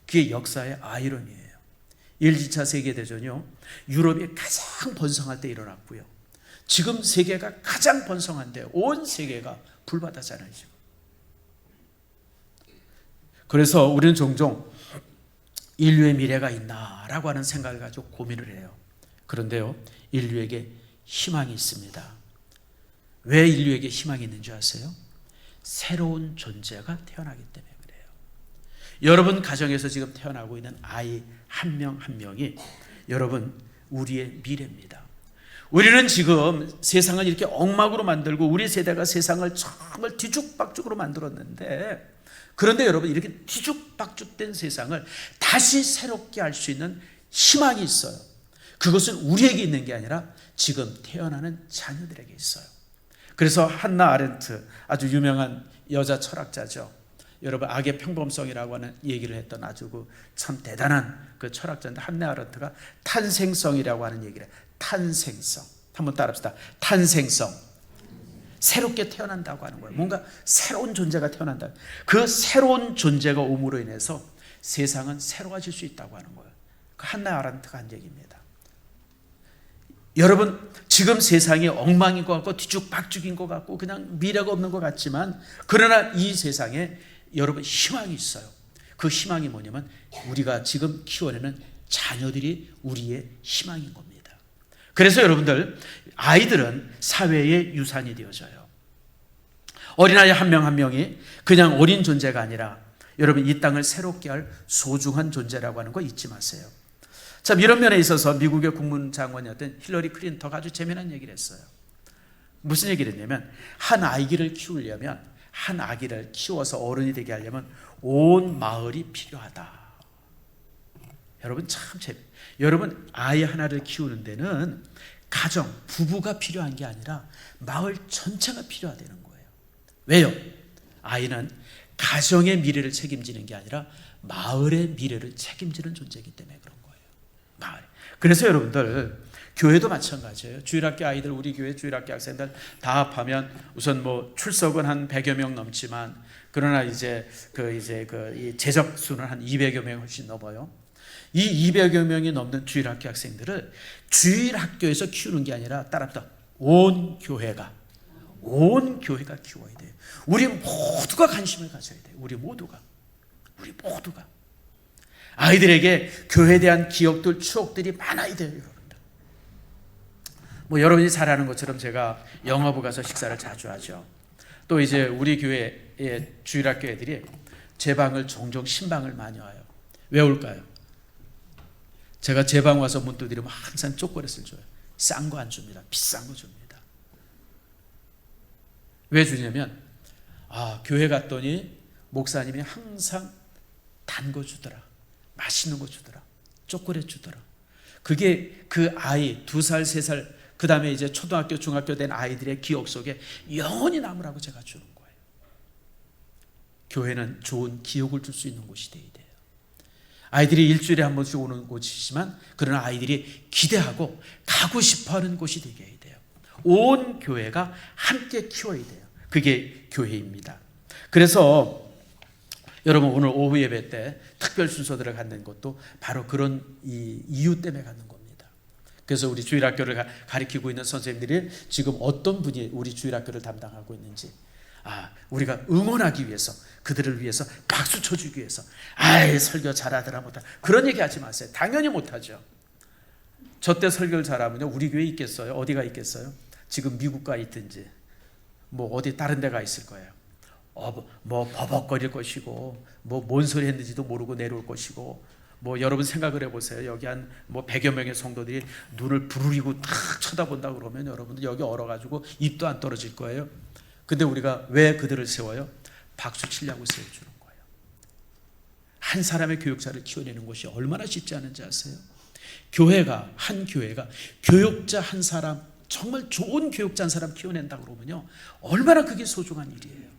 그게 역사의 아이러니예요. 1, 2차 세계대전이요, 유럽이 가장 번성할 때 일어났고요. 지금 세계가 가장 번성한데 온 세계가 불바다잖아요, 지금. 그래서 우리는 종종 인류의 미래가 있나라고 하는 생각을 가지고 고민을 해요. 그런데요, 인류에게 희망이 있습니다. 왜 인류에게 희망이 있는 줄 아세요? 새로운 존재가 태어나기 때문에 그래요. 여러분 가정에서 지금 태어나고 있는 아이 한 명 한 명이 여러분 우리의 미래입니다. 우리는 지금 세상을 이렇게 엉망으로 만들고 우리 세대가 세상을 정말 뒤죽박죽으로 만들었는데, 그런데 여러분, 이렇게 뒤죽박죽된 세상을 다시 새롭게 할 수 있는 희망이 있어요. 그것은 우리에게 있는 게 아니라 지금 태어나는 자녀들에게 있어요. 그래서 한나 아렌트, 아주 유명한 여자 철학자죠. 여러분, 악의 평범성이라고 하는 얘기를 했던 아주 참 대단한 그 철학자인데, 한나 아렌트가 탄생성이라고 하는 얘기를 해요. 탄생성. 한번 따라합시다. 탄생성. 새롭게 태어난다고 하는 거예요. 뭔가 새로운 존재가 태어난다. 그 새로운 존재가 옴으로 인해서 세상은 새로워질 수 있다고 하는 거예요. 그 한나 아렌트가 한 얘기입니다. 여러분, 지금 세상이 엉망인 것 같고 뒤죽박죽인 것 같고 그냥 미래가 없는 것 같지만, 그러나 이 세상에 여러분 희망이 있어요. 그 희망이 뭐냐면 우리가 지금 키워내는 자녀들이 우리의 희망인 겁니다. 그래서 여러분들, 아이들은 사회의 유산이 되어져요. 어린아이 한 명 한 명이 그냥 어린 존재가 아니라 여러분 이 땅을 새롭게 할 소중한 존재라고 하는 거 잊지 마세요. 참, 이런 면에 있어서 미국의 국무장관이었던 힐러리 클린턴가 아주 재미난 얘기를 했어요. 무슨 얘기를 했냐면, 한 아이를 키우려면 한 아기를 키워서 어른이 되게 하려면 온 마을이 필요하다. 여러분 여러분 아이 하나를 키우는 데는 가정, 부부가 필요한 게 아니라 마을 전체가 필요하다는 거예요. 왜요? 아이는 가정의 미래를 책임지는 게 아니라 마을의 미래를 책임지는 존재이기 때문에 그런 거예요. 마을. 그래서 여러분들 교회도 마찬가지예요. 주일학교 아이들, 우리 교회 주일학교 학생들 다 합하면 우선 뭐 출석은 한 100여 명 넘지만 그러나 이제 이 재적 수는 한 200여 명 훨씬 넘어요. 이 200여 명이 넘는 주일학교 학생들을 주일학교에서 키우는 게 아니라 따라붙어 온 교회가 키워야 돼요. 우리 모두가 관심을 가져야 돼요. 우리 모두가 아이들에게 교회에 대한 기억들, 추억들이 많아야 돼요. 여러분들. 뭐 여러분이 잘 아는 것처럼 제가 영어부 가서 식사를 자주 하죠. 또 이제 우리 교회의 주일학교 애들이 제 방을 종종 신방을 많이 와요. 왜 올까요? 제가 제 방 와서 문 두드리면 항상 초콜릿을 줘요. 싼 거 안 줍니다. 비싼 거 줍니다. 왜 주냐면 교회 갔더니 목사님이 항상 단 거 주더라. 맛있는 거 주더라. 초콜릿 주더라. 그게 그 아이 2살, 3살 그 다음에 이제 초등학교, 중학교 된 아이들의 기억 속에 영원히 남으라고 제가 주는 거예요. 교회는 좋은 기억을 줄 수 있는 곳이 되어야 돼요. 아이들이 일주일에 한 번씩 오는 곳이지만 그러나 아이들이 기대하고 가고 싶어하는 곳이 되게 해야 돼요. 온 교회가 함께 키워야 돼요. 그게 교회입니다. 그래서 여러분 오늘 오후 예배 때 특별 순서들을 갖는 것도 바로 그런 이유 때문에 갖는 겁니다. 그래서 우리 주일학교를 가리키고 있는 선생님들이 지금 어떤 분이 우리 주일학교를 담당하고 있는지 우리가 응원하기 위해서, 그들을 위해서 박수 쳐주기 위해서 설교 잘하더라 못하 그런 얘기 하지 마세요. 당연히 못하죠. 저 때 설교를 잘하면요 우리 교회에 있겠어요? 어디가 있겠어요? 지금 미국 가 있든지 뭐 어디 다른 데가 있을 거예요. 뭐 버벅거릴 것이고 뭐 뭔 소리 했는지도 모르고 내려올 것이고 뭐 여러분 생각을 해보세요. 여기 한 뭐 100여 명의 성도들이 눈을 부르리고 탁 쳐다본다 그러면 여러분들 여기 얼어가지고 입도 안 떨어질 거예요. 근데 우리가 왜 그들을 세워요? 박수 치려고 세워주는 거예요. 한 사람의 교육자를 키워내는 것이 얼마나 쉽지 않은지 아세요? 한 교회가 교육자 한 사람, 정말 좋은 교육자 한 사람 키워낸다 그러면요 얼마나 그게 소중한 일이에요.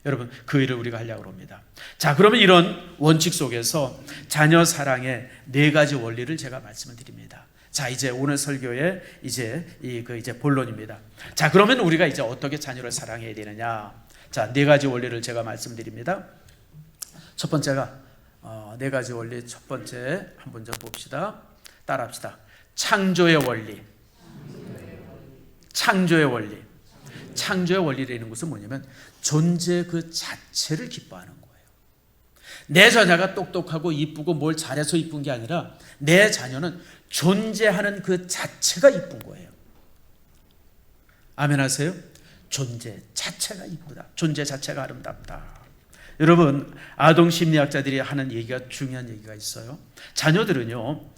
여러분 그 일을 우리가 하려고 합니다. 자, 그러면 이런 원칙 속에서 자녀 사랑의 4가지 원리를 제가 말씀을 드립니다. 자, 이제 오늘 설교의 이제 본론입니다. 자, 그러면 우리가 이제 어떻게 자녀를 사랑해야 되느냐? 자, 4가지 원리를 제가 말씀드립니다. 첫 번째가 4가지 원리. 첫 번째 한번 좀 봅시다. 따라합시다. 창조의 원리. 창조의 원리. 창조의 원리라는 것은 뭐냐면 존재 그 자체를 기뻐하는 거예요. 내 자녀가 똑똑하고 이쁘고 뭘 잘해서 이쁜 게 아니라 내 자녀는 존재하는 그 자체가 이쁜 거예요. 아멘 하세요? 존재 자체가 이쁘다. 존재 자체가 아름답다. 여러분 아동 심리학자들이 하는 얘기가 중요한 얘기가 있어요. 자녀들은요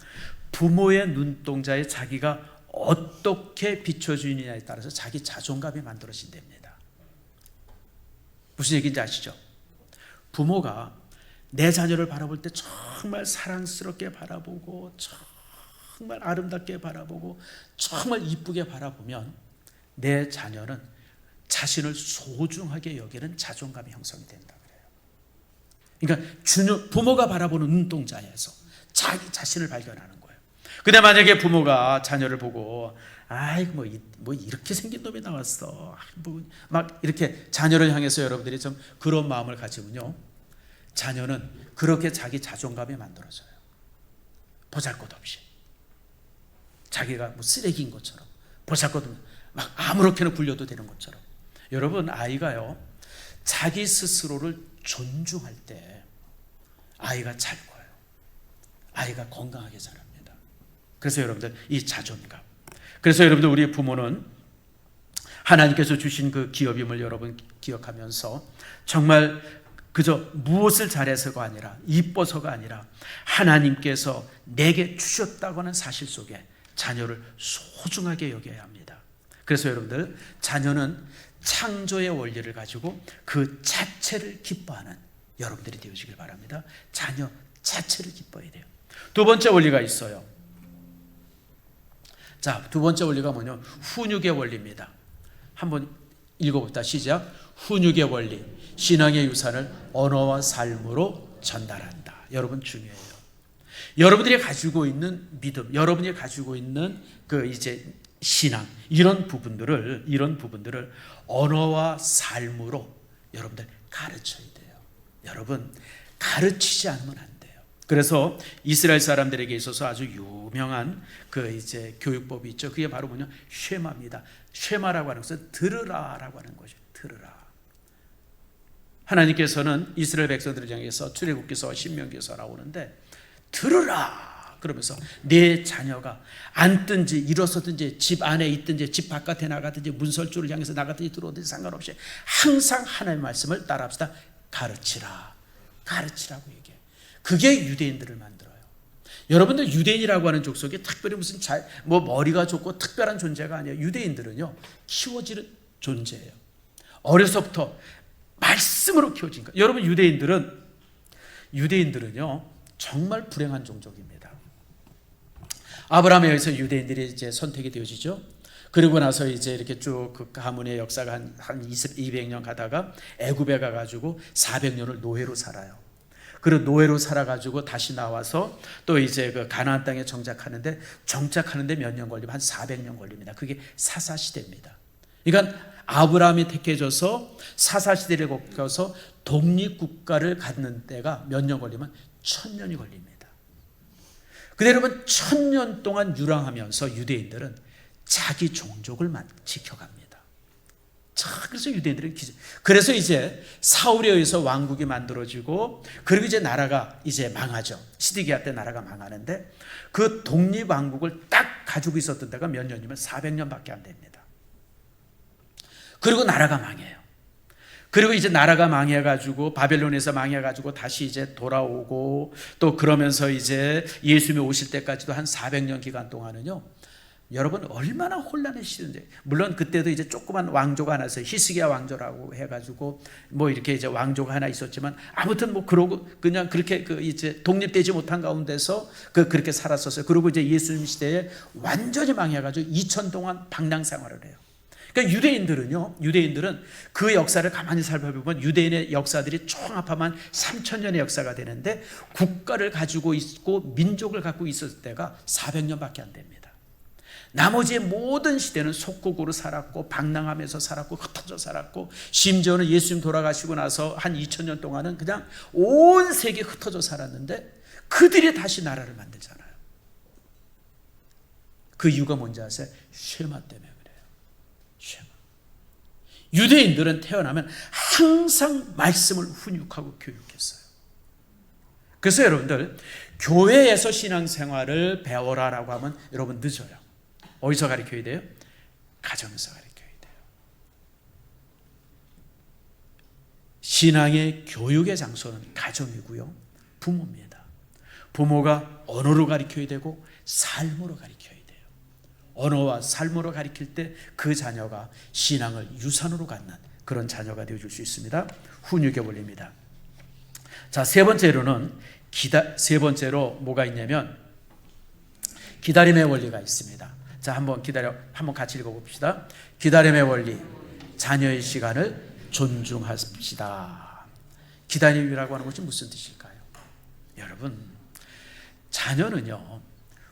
부모의 눈동자에 자기가 어떻게 비춰주느냐에 따라서 자기 자존감이 만들어진답니다. 무슨 얘기인지 아시죠? 부모가 내 자녀를 바라볼 때 정말 사랑스럽게 바라보고 정말 아름답게 바라보고 정말 이쁘게 바라보면 내 자녀는 자신을 소중하게 여기는 자존감이 형성이 된다 그래요. 그러니까 부모가 바라보는 눈동자에서 자기 자신을 발견하는 거예요. 근데 만약에 부모가 자녀를 보고 뭐 이렇게 생긴 놈이 나왔어 막 이렇게 자녀를 향해서 여러분들이 좀 그런 마음을 가지면요 자녀는 그렇게 자기 자존감이 만들어져요. 보잘것없이 자기가 뭐 쓰레기인 것처럼 보잘것없이 막 아무렇게나 굴려도 되는 것처럼. 여러분 아이가요 자기 스스로를 존중할 때 아이가 잘 커요. 아이가 건강하게 자랍니다. 그래서 여러분들 이 자존감. 그래서 여러분들 우리 부모는 하나님께서 주신 그 기업임을 여러분 기억하면서 정말 그저 무엇을 잘해서가 아니라 이뻐서가 아니라 하나님께서 내게 주셨다고 하는 사실 속에 자녀를 소중하게 여겨야 합니다. 그래서 여러분들 자녀는 창조의 원리를 가지고 그 자체를 기뻐하는 여러분들이 되어지길 바랍니다. 자녀 자체를 기뻐해야 돼요. 두 번째 원리가 있어요. 자, 두 번째 원리가 뭐냐? 훈육의 원리입니다. 한번 읽어봅시다. 시작. 훈육의 원리. 신앙의 유산을 언어와 삶으로 전달한다. 여러분 중요해요. 여러분들이 가지고 있는 믿음, 여러분이 가지고 있는 그 이제 신앙, 이런 부분들을 언어와 삶으로 여러분들 가르쳐야 돼요. 여러분, 가르치지 않으면 안 돼요. 그래서 이스라엘 사람들에게 있어서 아주 유명한 그 이제 교육법이 있죠. 그게 바로 뭐냐? 쉐마입니다. 쉐마라고 하는 것은 들으라라고 하는 것이죠. 들으라. 하나님께서는 이스라엘 백성들을 향해서 출애굽기서와 신명기에서 나오는데 들으라 그러면서 내 자녀가 앉든지 일어서든지 집 안에 있든지 집 바깥에 나가든지 문설주를 향해서 나가든지 들어오든지 상관없이 항상 하나님의 말씀을 따라합시다. 가르치라고 얘기해요. 그게 유대인들을 만들어요. 여러분들 유대인이라고 하는 족속이 특별히 무슨 머리가 좋고 특별한 존재가 아니에요. 유대인들은요 키워지는 존재예요. 어려서부터 말씀으로 키워진 거예요. 여러분 유대인들은요 정말 불행한 종족입니다. 아브라함에 의해서 유대인들이 이제 선택이 되어지죠. 그리고 나서 이제 이렇게 쭉 그 가문의 역사가 한 200년 가다가 애굽에 가가지고 400년을 노예로 살아요. 그리고 노예로 살아가지고 다시 나와서 또 이제 그 가나안 땅에 정착하는데 몇 년 걸리면 한 400년 걸립니다. 그게 사사시대입니다. 그러니까 아브라함이 택해져서 사사시대를 거쳐서 독립국가를 갖는 때가 몇 년 걸리면 1000년이 걸립니다. 근데 여러분 1000년 동안 유랑하면서 유대인들은 자기 종족을 지켜갑니다. 그래서 유대인들은 그래서 이제 사울에 의해서 왕국이 만들어지고 그리고 이제 나라가 이제 망하죠. 시드기야 때 나라가 망하는데 그 독립왕국을 딱 가지고 있었던 때가 몇 년이면 400년밖에 안 됩니다. 그리고 나라가 망해요. 그리고 이제 나라가 망해가지고 바벨론에서 망해가지고 다시 이제 돌아오고 또 그러면서 이제 예수님이 오실 때까지도 한 400년 기간 동안은요. 여러분 얼마나 혼란의 시대인지. 물론 그때도 이제 조그만 왕조가 하나 있어요. 히스기야 왕조라고 해가지고 뭐 이렇게 이제 왕조가 하나 있었지만 아무튼 뭐 그러고 그냥 그렇게 그 이제 독립되지 못한 가운데서 그렇게 살았었어요. 그리고 이제 예수님 시대에 완전히 망해가지고 2000 동안 방랑 생활을 해요. 그러니까 유대인들은 그 역사를 가만히 살펴보면 유대인의 역사들이 총 합하면 3000년의 역사가 되는데 국가를 가지고 있고 민족을 갖고 있었을 때가 400년밖에 안 됩니다. 나머지의 모든 시대는 속국으로 살았고 방랑하면서 살았고 흩어져 살았고 심지어는 예수님 돌아가시고 나서 한 2000년 동안은 그냥 온 세계에 흩어져 살았는데 그들이 다시 나라를 만들잖아요. 그 이유가 뭔지 아세요? 쉐마 때문에 그래요. 쉐마. 유대인들은 태어나면 항상 말씀을 훈육하고 교육했어요. 그래서 여러분들 교회에서 신앙생활을 배워라라고 하면 여러분 늦어요. 어디서 가르쳐야 돼요? 가정에서 가르쳐야 돼요. 신앙의 교육의 장소는 가정이고요. 부모입니다. 부모가 언어로 가르쳐야 되고 삶으로 가르쳐야 돼요. 언어와 삶으로 가르칠 때 그 자녀가 신앙을 유산으로 갖는 그런 자녀가 되어줄 수 있습니다. 훈육의 원리입니다. 자, 세 번째로 뭐가 있냐면 기다림의 원리가 있습니다. 자, 한번 같이 읽어봅시다. 기다림의 원리, 자녀의 시간을 존중합시다. 기다림이라고 하는 것이 무슨 뜻일까요? 여러분, 자녀는요,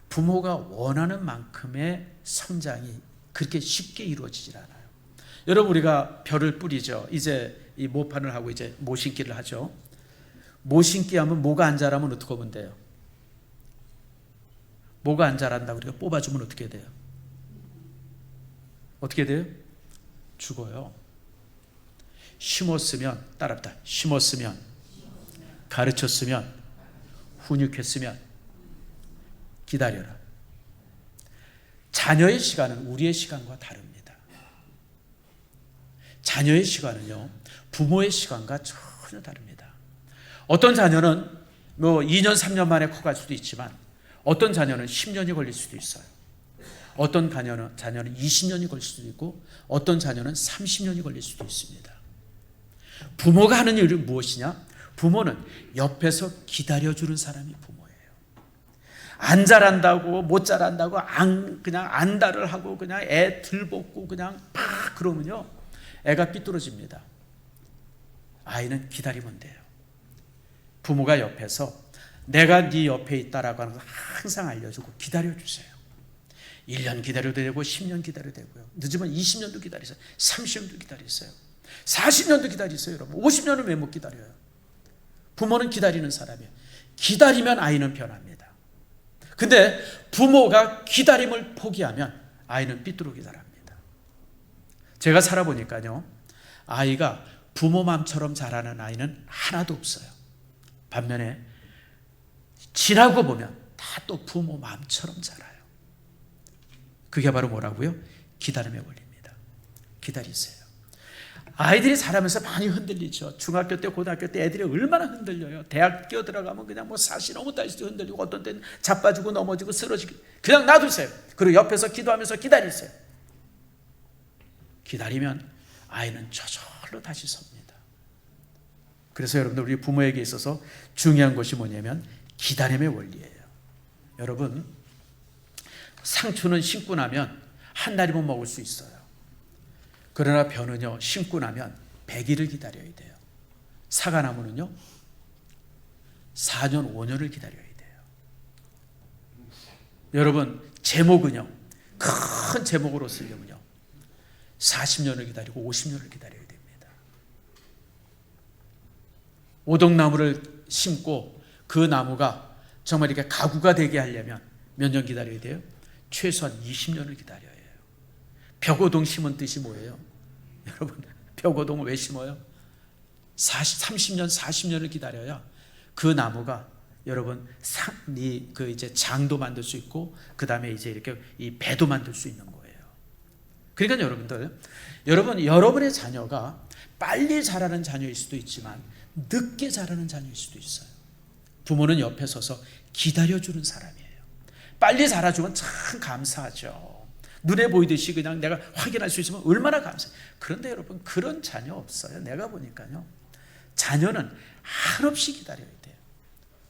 부모가 원하는 만큼의 성장이 그렇게 쉽게 이루어지질 않아요. 여러분, 우리가 벼를 뿌리죠. 이제 이 모판을 하고 이제 모신기를 하죠. 모신기 하면 뭐가 안 자라면 어떻게 하면 돼요? 뭐가 안 자란다고 우리가 뽑아주면 어떻게 돼요? 어떻게 돼요? 죽어요. 심었으면, 따라합시다. 심었으면, 가르쳤으면, 훈육했으면, 기다려라. 자녀의 시간은 우리의 시간과 다릅니다. 자녀의 시간은요, 부모의 시간과 전혀 다릅니다. 어떤 자녀는 뭐 2년, 3년 만에 커갈 수도 있지만 어떤 자녀는 10년이 걸릴 수도 있어요. 어떤 자녀는 20년이 걸릴 수도 있고 어떤 자녀는 30년이 걸릴 수도 있습니다. 부모가 하는 일은 무엇이냐? 부모는 옆에서 기다려주는 사람이 부모예요. 안 자란다고 못 자란다고 그냥 안달을 하고 그냥 애 들볶고 그냥 팍 그러면요 애가 삐뚤어집니다. 아이는 기다리면 돼요. 부모가 옆에서 내가 네 옆에 있다라고 하는 걸 항상 알려주고 기다려주세요. 1년 기다려도 되고 10년 기다려도 되고요. 늦으면 20년도 기다리세요. 30년도 기다리세요. 40년도 기다리세요. 여러분 50년은 왜 못 기다려요? 부모는 기다리는 사람이에요. 기다리면 아이는 변합니다. 근데 부모가 기다림을 포기하면 아이는 삐뚤어지게 자랍니다. 제가 살아보니까요, 아이가 부모 마음처럼 자라는 아이는 하나도 없어요. 반면에 지나고 보면 다 또 부모 마음처럼 자라요. 그게 바로 뭐라고요? 기다림의 원리입니다. 기다리세요. 아이들이 자라면서 많이 흔들리죠. 중학교 때, 고등학교 때 애들이 얼마나 흔들려요. 대학교 들어가면 그냥 뭐 사실 너무 다시 흔들리고 어떤 때는 자빠지고 넘어지고 쓰러지고 그냥 놔두세요. 그리고 옆에서 기도하면서 기다리세요. 기다리면 아이는 저절로 다시 섭니다. 그래서 여러분들 우리 부모에게 있어서 중요한 것이 뭐냐면 기다림의 원리예요. 여러분 상추는 심고 나면 한 달이면 먹을 수 있어요. 그러나 벼는요 심고 나면 100일을 기다려야 돼요. 사과나무는요 4년 5년을 기다려야 돼요. 여러분 제목은요 큰 제목으로 쓰려면요 40년을 기다리고 50년을 기다려야 됩니다. 오동나무를 심고 그 나무가 정말 이렇게 가구가 되게 하려면 몇 년 기다려야 돼요? 최소한 20년을 기다려야 해요. 벽오동 심은 뜻이 뭐예요? 여러분 벽오동을 왜 심어요? 30년 40년을 기다려야 그 나무가 여러분 그 이제 장도 만들 수 있고 그 다음에 이제 이렇게 이 배도 만들 수 있는 거예요. 그러니까 여러분의 자녀가 빨리 자라는 자녀일 수도 있지만 늦게 자라는 자녀일 수도 있어요. 부모는 옆에 서서 기다려주는 사람이에요. 빨리 자라주면 참 감사하죠. 눈에 보이듯이 그냥 내가 확인할 수 있으면 얼마나 감사해요. 그런데 여러분 그런 자녀 없어요. 내가 보니까요. 자녀는 한없이 기다려야 돼요.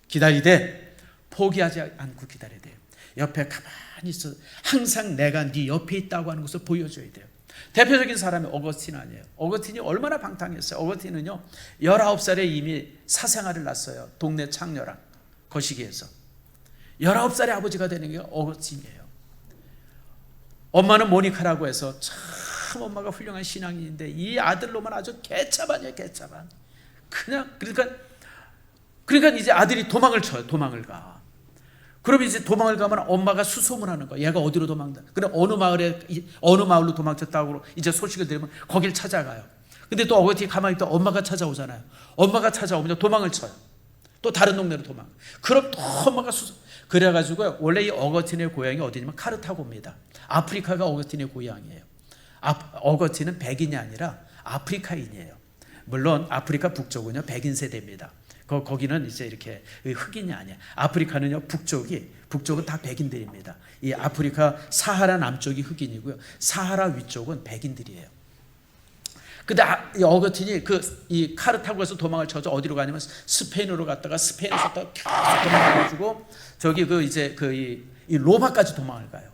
기다리되 포기하지 않고 기다려야 돼요. 옆에 가만히 있어 항상 내가 네 옆에 있다고 하는 것을 보여줘야 돼요. 대표적인 사람이 어거스틴 아니에요. 어거스틴이 얼마나 방탕했어요. 어거스틴은요 19살에 이미 사생활을 낳았어요. 동네 창녀랑 거시기에서 19살에 아버지가 되는 게 어거스틴이에요. 엄마는 모니카라고 해서 참 엄마가 훌륭한 신앙인인데 이 아들로만 아주 개차반이에요. 개차반. 그러니까 이제 아들이 도망을 쳐요. 도망을 가. 그럼 이제 도망을 가면 엄마가 수소문하는 거야. 얘가 어디로 도망다. 그럼 어느 마을로 도망쳤다고 이제 소식을 들으면 거길 찾아가요. 근데 또 어거티 가만히 있다 엄마가 찾아오잖아요. 엄마가 찾아오면 도망을 쳐요. 또 다른 동네로 도망. 그럼 또 엄마가 그래가지고 원래 이 어거틴의 고향이 어디냐면 카르타고입니다. 아프리카가 어거틴의 고향이에요. 어거틴은 백인이 아니라 아프리카인이에요. 물론 아프리카 북쪽은요 백인 세대입니다. 거기는 이제 이렇게 흑인이 아니에요. 아프리카는요 북쪽은 다 백인들입니다. 이 아프리카 사하라 남쪽이 흑인이고요. 사하라 위쪽은 백인들이에요. 근데 이 어거틴이 이 카르타고에서 도망을 쳐서 어디로 가냐면 스페인으로 갔다가 스페인에서 또 계속 도망가가지고 저기 이 로마까지 도망을 가요.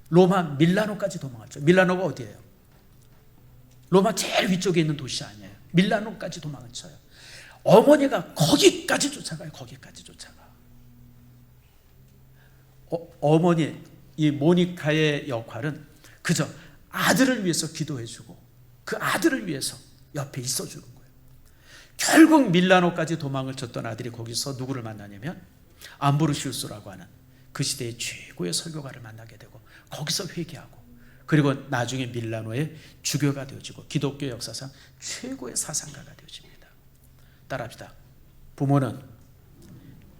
로마 밀라노까지 도망을 쳐요. 밀라노가 어디예요? 로마 제일 위쪽에 있는 도시 아니에요. 밀라노까지 도망을 쳐요. 어머니가 거기까지 쫓아가요. 거기까지 쫓아가. 어머니 이 모니카의 역할은 그저 아들을 위해서 기도해주고 그 아들을 위해서 옆에 있어주는 거예요. 결국 밀라노까지 도망을 쳤던 아들이 거기서 누구를 만나냐면 암브로시우스라고 하는 그 시대의 최고의 설교가를 만나게 되고 거기서 회개하고 그리고 나중에 밀라노의 주교가 되어지고 기독교 역사상 최고의 사상가가 되어집니다. 따라합시다. 부모는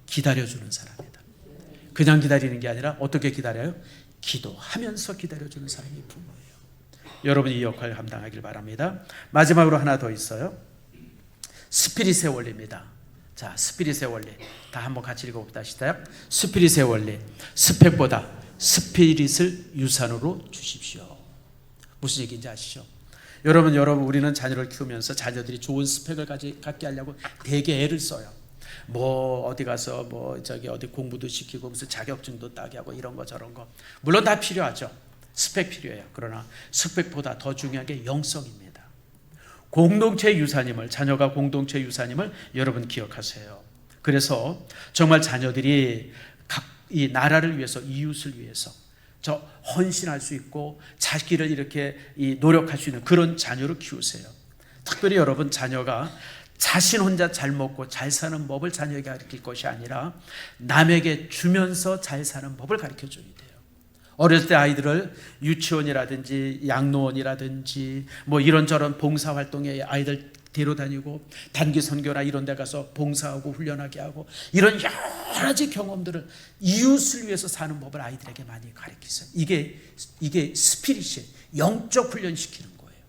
기다려주는 사람이다. 그냥 기다리는 게 아니라 어떻게 기다려요? 기도하면서 기다려주는 사람이 부모예요. 여러분이 이 역할을 감당하길 바랍니다. 마지막으로 하나 더 있어요. 스피릿의 원리입니다. 자, 스피릿의 원리. 다 한번 같이 읽어봅시다. 시작. 스피릿의 원리. 스펙보다 스피릿을 유산으로 주십시오. 무슨 얘기인지 아시죠? 여러분 우리는 자녀를 키우면서 자녀들이 좋은 스펙을 갖게 하려고 되게 애를 써요. 뭐 어디 가서 뭐 어디 공부도 시키고 무슨 자격증도 따게 하고 이런 거 저런 거 물론 다 필요하죠. 스펙 필요해요. 그러나 스펙보다 더 중요한 게 영성입니다. 공동체 유산임을, 자녀가 공동체 유산임을 여러분 기억하세요. 그래서 정말 자녀들이 이 나라를 위해서, 이웃을 위해서 저 헌신할 수 있고 자기를 이렇게 노력할 수 있는 그런 자녀를 키우세요. 특별히 여러분 자녀가 자신 혼자 잘 먹고 잘 사는 법을 자녀에게 가르칠 것이 아니라 남에게 주면서 잘 사는 법을 가르쳐줘야 돼요. 어렸을 때 아이들을 유치원이라든지 양로원이라든지 뭐 이런저런 봉사활동에 아이들 데려다니고 단기 선교나 이런 데 가서 봉사하고 훈련하게 하고 이런 여러 가지 경험들을 이웃을 위해서 사는 법을 아이들에게 많이 가르치세요. 이게 스피릿이에요. 영적 훈련시키는 거예요.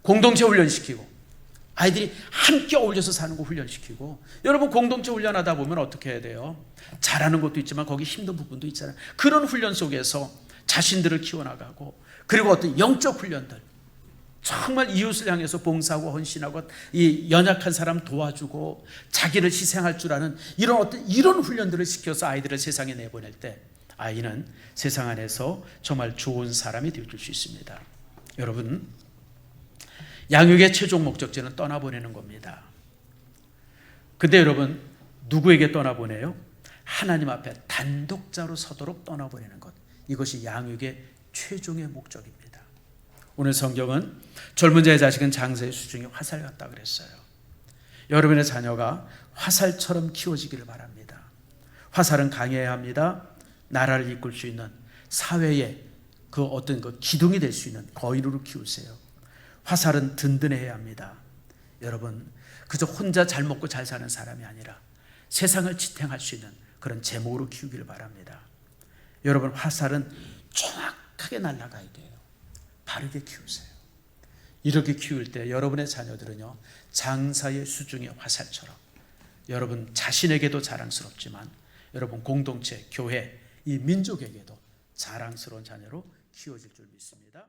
공동체 훈련시키고 아이들이 함께 어울려서 사는 거 훈련시키고, 여러분 공동체 훈련하다 보면 어떻게 해야 돼요? 잘하는 것도 있지만 거기 힘든 부분도 있잖아요. 그런 훈련 속에서 자신들을 키워나가고, 그리고 어떤 영적 훈련들, 정말 이웃을 향해서 봉사하고 헌신하고 이 연약한 사람 도와주고 자기를 희생할 줄 아는 이런 훈련들을 시켜서 아이들을 세상에 내보낼 때 아이는 세상 안에서 정말 좋은 사람이 되어줄 수 있습니다. 여러분, 양육의 최종 목적지는 떠나보내는 겁니다. 근데 여러분, 누구에게 떠나보내요? 하나님 앞에 단독자로 서도록 떠나보내는 것. 이것이 양육의 최종의 목적입니다. 오늘 성경은 젊은 자의 자식은 장사의 수중에 화살 같다 그랬어요. 여러분의 자녀가 화살처럼 키워지기를 바랍니다. 화살은 강해야 합니다. 나라를 이끌 수 있는 사회의 그 어떤 그 기둥이 될 수 있는 거인으로 키우세요. 화살은 든든해야 합니다. 여러분, 그저 혼자 잘 먹고 잘 사는 사람이 아니라 세상을 지탱할 수 있는 그런 제목으로 키우기를 바랍니다. 여러분, 화살은 정확하게 날아가야 돼요. 바르게 키우세요. 이렇게 키울 때 여러분의 자녀들은요, 장사의 수중의 화살처럼 여러분 자신에게도 자랑스럽지만 여러분 공동체, 교회, 이 민족에게도 자랑스러운 자녀로 키워질 줄 믿습니다.